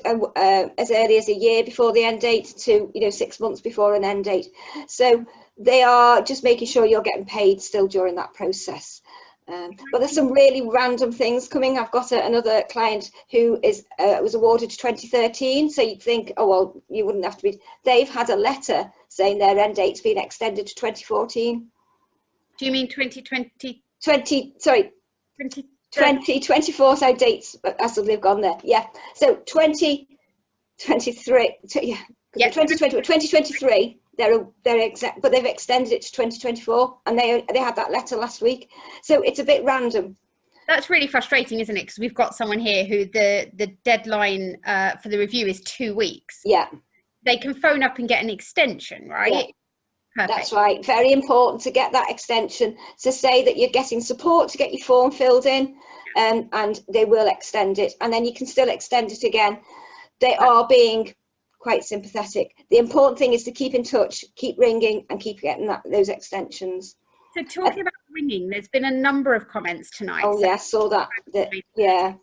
as early as a year before the end date to 6 months before an end date. So they are just making sure you're getting paid still during that process. But there's some really random things coming. I've got another client who was awarded to 2013. So you'd think, oh well, you wouldn't have to be. They've had a letter saying their end date's been extended to 2014. Do you mean 2020? 2024, so dates as they've gone there. Yeah. So 2023, yeah. 2023, they're exact, but they've extended it to 2024, and they had that letter last week. So it's a bit random. That's really frustrating, isn't it? Because we've got someone here who the deadline for the review is 2 weeks. Yeah. They can phone up and get an extension, right? Yeah. Perfect. That's right. Very important to get that extension, to say that you're getting support to get your form filled in, and they will extend it, and then you can still extend it again. They are being quite sympathetic. The important thing is to keep in touch, keep ringing, and keep getting those extensions. So talking about ringing, there's been a number of comments tonight. Oh, yeah, I saw that. Yeah.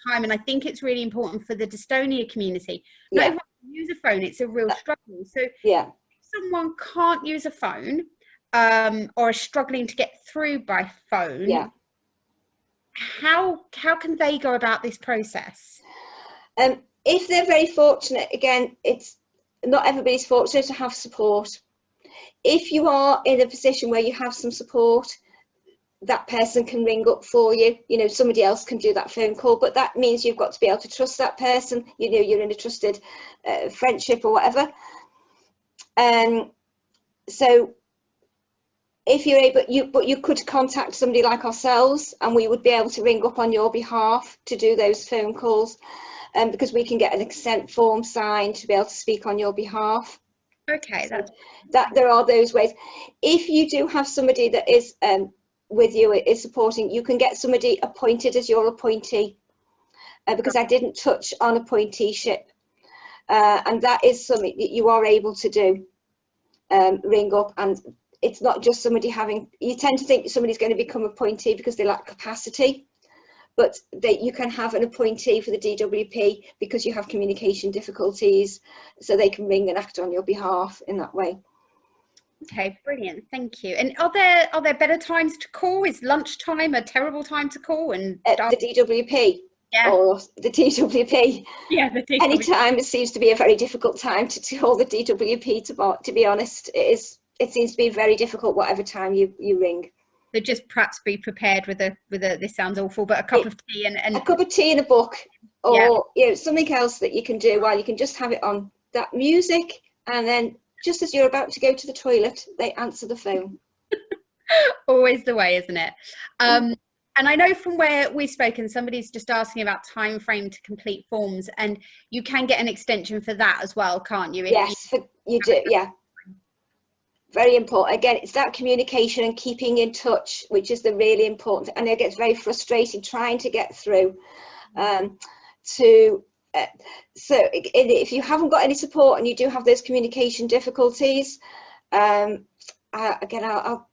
Time, and I think it's really important for the dystonia community. Not Yeah. everyone can use a phone. It's a real struggle. So yeah, if someone can't use a phone, or is struggling to get through by phone, yeah. how can they go about this process? If they're very fortunate, again, it's not everybody's fortunate to have support. If you are in a position where you have some support, that person can ring up for you. You know, somebody else can do that phone call, but that means you've got to be able to trust that person. You know, you're in a trusted friendship or whatever. So if you're able, you could contact somebody like ourselves, and we would be able to ring up on your behalf to do those phone calls, because we can get an consent form signed to be able to speak on your behalf. Okay, so that there are those ways. If you do have somebody that is with you, is supporting, you can get somebody appointed as your appointee, because I didn't touch on appointeeship, and that is something that you are able to do. Ring up, and it's not just somebody having, you tend to think somebody's going to become appointee because they lack capacity, but you can have an appointee for the DWP because you have communication difficulties, so they can ring and act on your behalf in that way. Okay, brilliant, thank you. And are there better times to call? Is lunchtime a terrible time to call? And the DWP? Yeah. Or the DWP? Yeah, the DWP. Anytime it seems to be a very difficult time to call the DWP, to be honest. It seems to be very difficult whatever time you ring. So just perhaps be prepared with a this sounds awful, but a cup of tea and a cup of tea and a book, or yeah. You know, something else that you can do while you can just have it on, that music, and then just as you're about to go to the toilet, they answer the phone. Always the way, isn't it? And I know from where we've spoken, somebody's just asking about time frame to complete forms, and you can get an extension for that as well, can't you? Yes, you do, yeah. Very important. Again, it's that communication and keeping in touch, which is the really important. And it gets very frustrating trying to get through. So if you haven't got any support and you do have those communication difficulties, again, I'll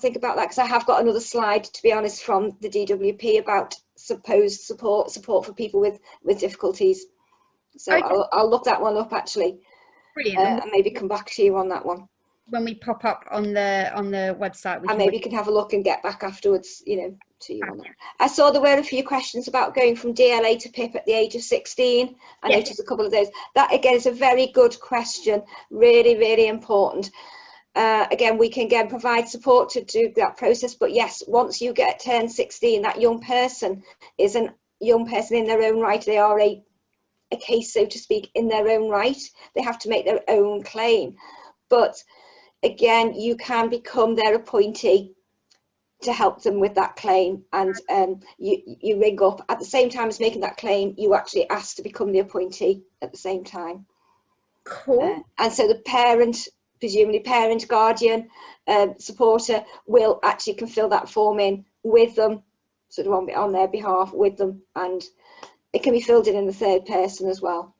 think about that, because I have got another slide, to be honest, from the DWP about supposed support for people with difficulties. So okay. I'll look that one up, actually. Brilliant. And maybe come back to you on that one when we pop up on the website. And maybe you can have a look and get back afterwards, you know, to you on that. I saw there were a few questions about going from DLA to PIP at the age of 16. I noticed a couple of those. That again is a very good question, really, really important. Again, we can provide support to do that process, but yes, once you turn 16, that young person is a young person in their own right. They are a case, so to speak, in their own right. They have to make their own claim, but again, you can become their appointee to help them with that claim, and you ring up at the same time as making that claim. You actually ask to become the appointee at the same time. Cool. And so the parent, presumably parent, guardian, supporter, can fill that form in with them, sort of on their behalf with them, and it can be filled in the third person as well.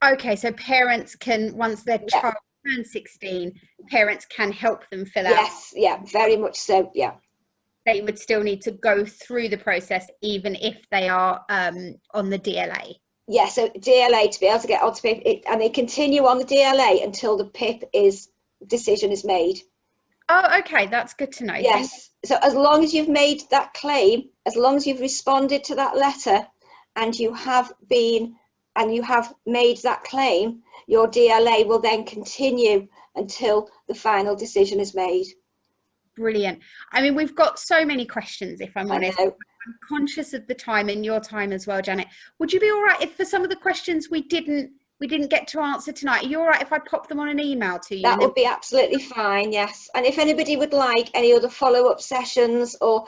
Okay, so parents can, once their child turns 16, parents can help them fill out. Yes, yeah, very much so, yeah. They would still need to go through the process even if they are on the DLA. Yeah, so DLA, to be able to get onto PIP, and they continue on the DLA until the PIP decision is made. Oh, okay, that's good to know. Yes, so as long as you've made that claim, as long as you've responded to that letter, and you have made that claim, your DLA will then continue until the final decision is made. Brilliant. I mean, we've got so many questions, if I'm honest. I'm conscious of the time and your time as well, Janet. Would you be all right if for some of the questions we didn't get to answer tonight, are you all right if I pop them on an email to you? That would be absolutely fine, yes. And if anybody would like any other follow-up sessions or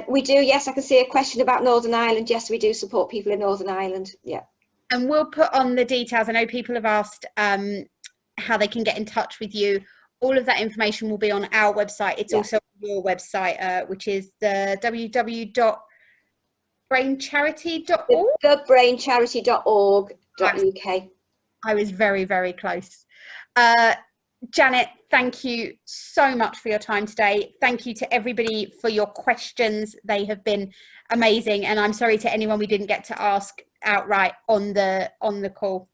We do, yes. I can see a question about Northern Ireland. Yes, we do support people in Northern Ireland. Yeah. And we'll put on the details. I know people have asked how they can get in touch with you. All of that information will be on our website. It's also on your website, which is the www.braincharity.org. thebraincharity.org.uk. I was very, very close. Janet, thank you so much for your time today. Thank you to everybody for your questions. They have been amazing. And I'm sorry to anyone we didn't get to ask outright on the call.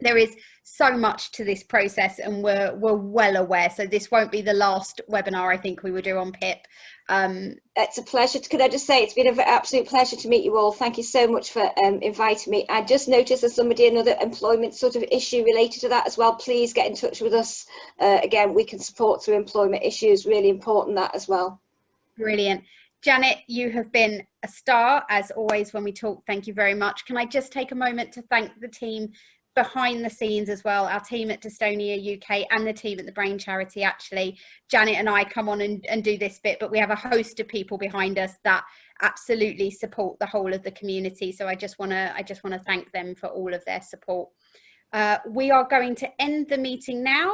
There is so much to this process, and we're well aware. So this won't be the last webinar I think we will do on PIP. It's a pleasure. Could I just say it's been an absolute pleasure to meet you all. Thank you so much for inviting me. I just noticed there's another employment sort of issue related to that as well. Please get in touch with us. Again, we can support through employment issues. Really important that as well. Brilliant. Janet, you have been a star as always when we talk. Thank you very much. Can I just take a moment to thank the team behind the scenes as well, our team at Dystonia UK and the team at the Brain Charity. Actually, Janet and I come on and do this bit, but we have a host of people behind us that absolutely support the whole of the community. So I just want to thank them for all of their support. We are going to end the meeting now.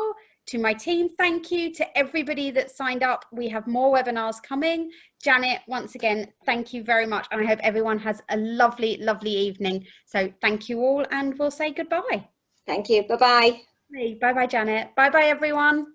To my team, thank you. To everybody that signed up, we have more webinars coming. Janet, once again, thank you very much. And I hope everyone has a lovely, lovely evening. So thank you all, and we'll say goodbye. Thank you. Bye-bye. Bye-bye, Janet. Bye-bye, everyone.